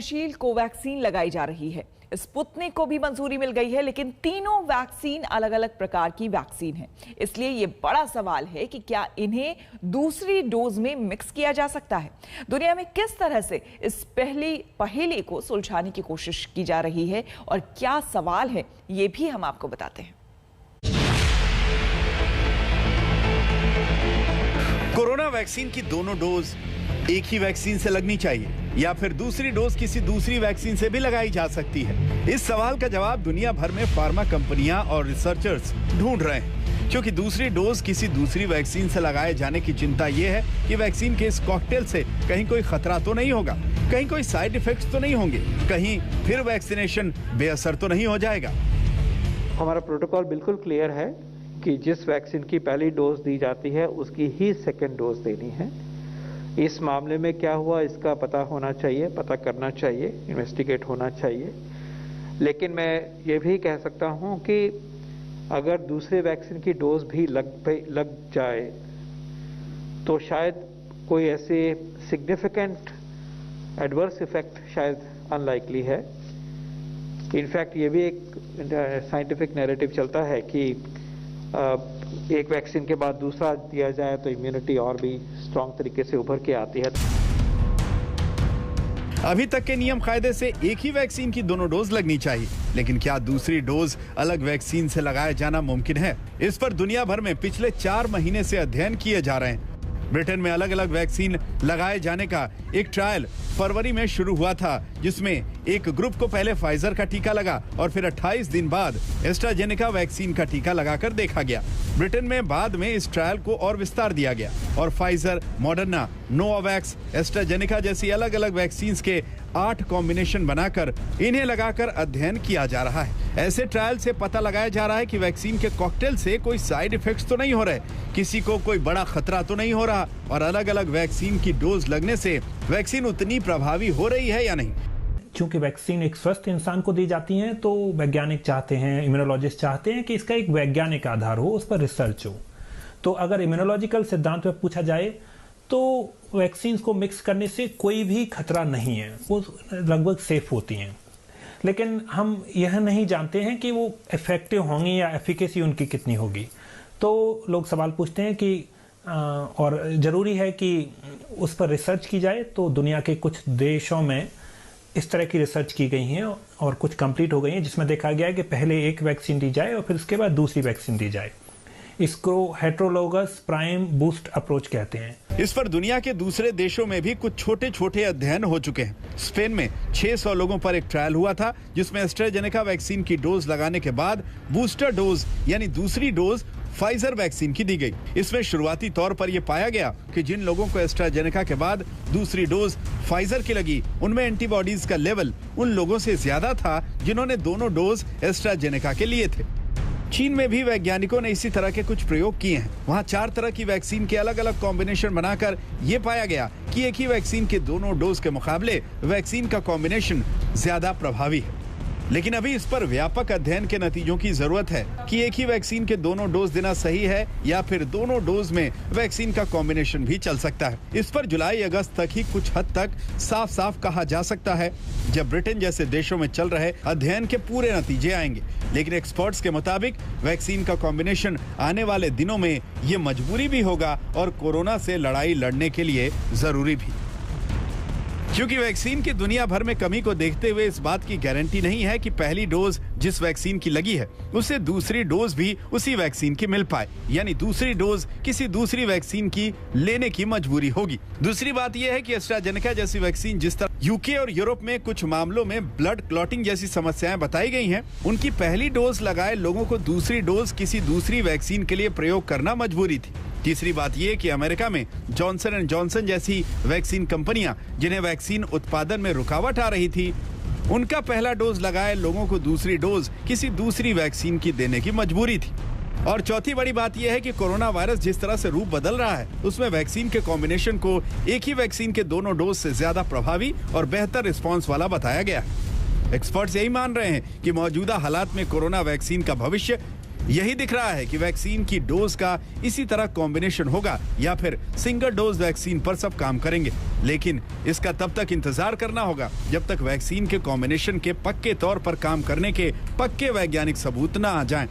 Covishield Covaxin लगाई जा रही है। स्पुतनिक को भी मंजूरी मिल गई है, लेकिन तीनों वैक्सीन अलग अलग प्रकार की वैक्सीन है। इसलिए ये बड़ा सवाल है कि क्या इन्हें दूसरी डोज में मिक्स किया जा सकता है। दुनिया में किस तरह से इस पहेली को सुलझाने की कोशिश की जा रही है और क्या सवाल है, ये भी हम आपको बताते हैं। कोरोना वैक्सीन की दोनों डोज एक ही वैक्सीन से लगनी चाहिए या फिर दूसरी डोज किसी दूसरी वैक्सीन से भी लगाई जा सकती है। इस सवाल का जवाब दुनिया भर में फार्मा कंपनियां और रिसर्चर्स ढूंढ रहे हैं, क्योंकि दूसरी डोज किसी दूसरी वैक्सीन से लगाए जाने की चिंता यह है कि वैक्सीन के इस कॉकटेल से कहीं कोई खतरा तो नहीं होगा, कहीं कोई साइड इफेक्ट्स तो नहीं होंगे, कहीं फिर वैक्सीनेशन बेअसर तो नहीं हो जाएगा। हमारा प्रोटोकॉल बिल्कुल क्लियर है कि जिस वैक्सीन की पहली डोज दी जाती है उसकी ही सेकेंड डोज देनी है। इस मामले में क्या हुआ इसका पता होना चाहिए, पता करना चाहिए, इन्वेस्टिगेट होना चाहिए। लेकिन मैं ये भी कह सकता हूँ कि अगर दूसरे वैक्सीन की डोज भी लग जाए तो शायद कोई ऐसे सिग्निफिकेंट एडवर्स इफेक्ट शायद अनलाइकली है। इनफैक्ट ये भी एक साइंटिफिक नैरेटिव चलता है कि एक वैक्सीन के बाद दूसरा दिया जाए तो इम्यूनिटी और भी स्ट्रॉन्ग तरीके से उभर के आती है। अभी तक के नियम कायदे से एक ही वैक्सीन की दोनों डोज लगनी चाहिए, लेकिन क्या दूसरी डोज अलग वैक्सीन से लगाया जाना मुमकिन है? इस पर दुनिया भर में पिछले 4 महीने से अध्ययन किए जा रहे हैं। ब्रिटेन में अलग अलग वैक्सीन लगाए जाने का एक ट्रायल फरवरी में शुरू हुआ था, जिसमें एक ग्रुप को पहले फाइजर का टीका लगा और फिर 28 दिन बाद एस्ट्राजेनेका वैक्सीन का टीका लगाकर देखा गया। ब्रिटेन में बाद में इस ट्रायल को और विस्तार दिया गया और फाइजर, मॉडर्ना, नोवावैक्स, एस्ट्राजेनेका जैसी अलग अलग वैक्सीन के 8 कॉम्बिनेशन बनाकर इन्हें लगाकर अध्ययन किया जा रहा है। ऐसे ट्रायल से पता लगाया जा रहा है कि वैक्सीन के कॉकटेल से कोई साइड इफेक्ट्स तो नहीं हो रहे, किसी को कोई बड़ा खतरा तो नहीं हो रहा और अलग अलग वैक्सीन की डोज लगने से वैक्सीन उतनी प्रभावी हो रही है या नहीं। चूंकि वैक्सीन एक स्वस्थ इंसान को दी जाती है तो वैज्ञानिक चाहते हैं, इम्यूनोलॉजिस्ट चाहते हैं कि इसका एक वैज्ञानिक आधार हो, उस पर रिसर्च हो। तो अगर इम्यूनोलॉजिकल सिद्धांत में पूछा जाए तो वैक्सीन को मिक्स करने से कोई भी खतरा नहीं है, वो लगभग सेफ होती हैं। लेकिन हम यह नहीं जानते हैं कि वो इफेक्टिव होंगी या एफिकेसी उनकी कितनी होगी। तो लोग सवाल पूछते हैं कि और ज़रूरी है कि उस पर रिसर्च की जाए। तो दुनिया के कुछ देशों में इस तरह की रिसर्च की गई हैं और कुछ कंप्लीट हो गई हैं, जिसमें देखा गया है कि पहले एक वैक्सीन दी जाए और फिर उसके बाद दूसरी वैक्सीन दी जाए। इसको हेट्रोलोगस प्राइम बूस्ट अप्रोच कहते हैं। इस पर दुनिया के दूसरे देशों में भी कुछ छोटे छोटे अध्ययन हो चुके हैं। स्पेन में 600 लोगों पर एक ट्रायल हुआ था, जिसमें एस्ट्राजेनेका वैक्सीन की डोज लगाने के बाद बूस्टर डोज यानी दूसरी डोज फाइजर वैक्सीन की दी गई। इसमें शुरुआती तौर पर यह पाया गया कि जिन लोगों को एस्ट्राजेनेका के बाद दूसरी डोज फाइजर की लगी, उनमें एंटीबॉडीज का लेवल उन लोगों से ज्यादा था जिन्होंने दोनों डोज एस्ट्राजेनेका के लिए थे। चीन में भी वैज्ञानिकों ने इसी तरह के कुछ प्रयोग किए हैं। वहां 4 तरह की वैक्सीन के अलग अलग कॉम्बिनेशन बनाकर यह पाया गया कि एक ही वैक्सीन के दोनों डोज के मुकाबले वैक्सीन का कॉम्बिनेशन ज्यादा प्रभावी है। लेकिन अभी इस पर व्यापक अध्ययन के नतीजों की जरूरत है कि एक ही वैक्सीन के दोनों डोज देना सही है या फिर दोनों डोज में वैक्सीन का कॉम्बिनेशन भी चल सकता है। इस पर जुलाई अगस्त तक ही कुछ हद तक साफ साफ कहा जा सकता है, जब ब्रिटेन जैसे देशों में चल रहे अध्ययन के पूरे नतीजे आएंगे। लेकिन एक्सपर्ट्स के मुताबिक वैक्सीन का कॉम्बिनेशन आने वाले दिनों में ये मजबूरी भी होगा और कोरोना से लड़ाई लड़ने के लिए जरूरी भी, क्योंकि वैक्सीन की दुनिया भर में कमी को देखते हुए इस बात की गारंटी नहीं है कि पहली डोज जिस वैक्सीन की लगी है उसे दूसरी डोज भी उसी वैक्सीन की मिल पाए, यानी दूसरी डोज किसी दूसरी वैक्सीन की लेने की मजबूरी होगी। दूसरी बात यह है कि एस्ट्राजेनेका जैसी वैक्सीन जिस तरह यूके और यूरोप में कुछ मामलों में ब्लड क्लॉटिंग जैसी समस्याएं बताई गई हैं, उनकी पहली डोज लगाए लोगों को दूसरी डोज किसी दूसरी वैक्सीन के लिए प्रयोग करना मजबूरी थी। तीसरी बात यह कि अमेरिका में जॉनसन एंड जॉनसन जैसी वैक्सीन कंपनियां जिन्हें वैक्सीन उत्पादन में रुकावट आ रही थी, उनका पहला डोज लगाए लोगों को दूसरी डोज किसी दूसरी वैक्सीन की देने की मजबूरी थी। और चौथी बड़ी बात यह है कि कोरोना वायरस जिस तरह से रूप बदल रहा है, उसमें वैक्सीन के कॉम्बिनेशन को एक ही वैक्सीन के दोनों डोज से ज्यादा प्रभावी और बेहतर रिस्पॉन्स वाला बताया गया है। एक्सपर्ट्स यही मान रहे हैं कि मौजूदा हालात में कोरोना वैक्सीन का भविष्य यही दिख रहा है कि वैक्सीन की डोज का इसी तरह कॉम्बिनेशन होगा या फिर सिंगल डोज वैक्सीन पर सब काम करेंगे। लेकिन इसका तब तक इंतजार करना होगा जब तक वैक्सीन के कॉम्बिनेशन के पक्के तौर पर काम करने के पक्के वैज्ञानिक सबूत न आ जाएं।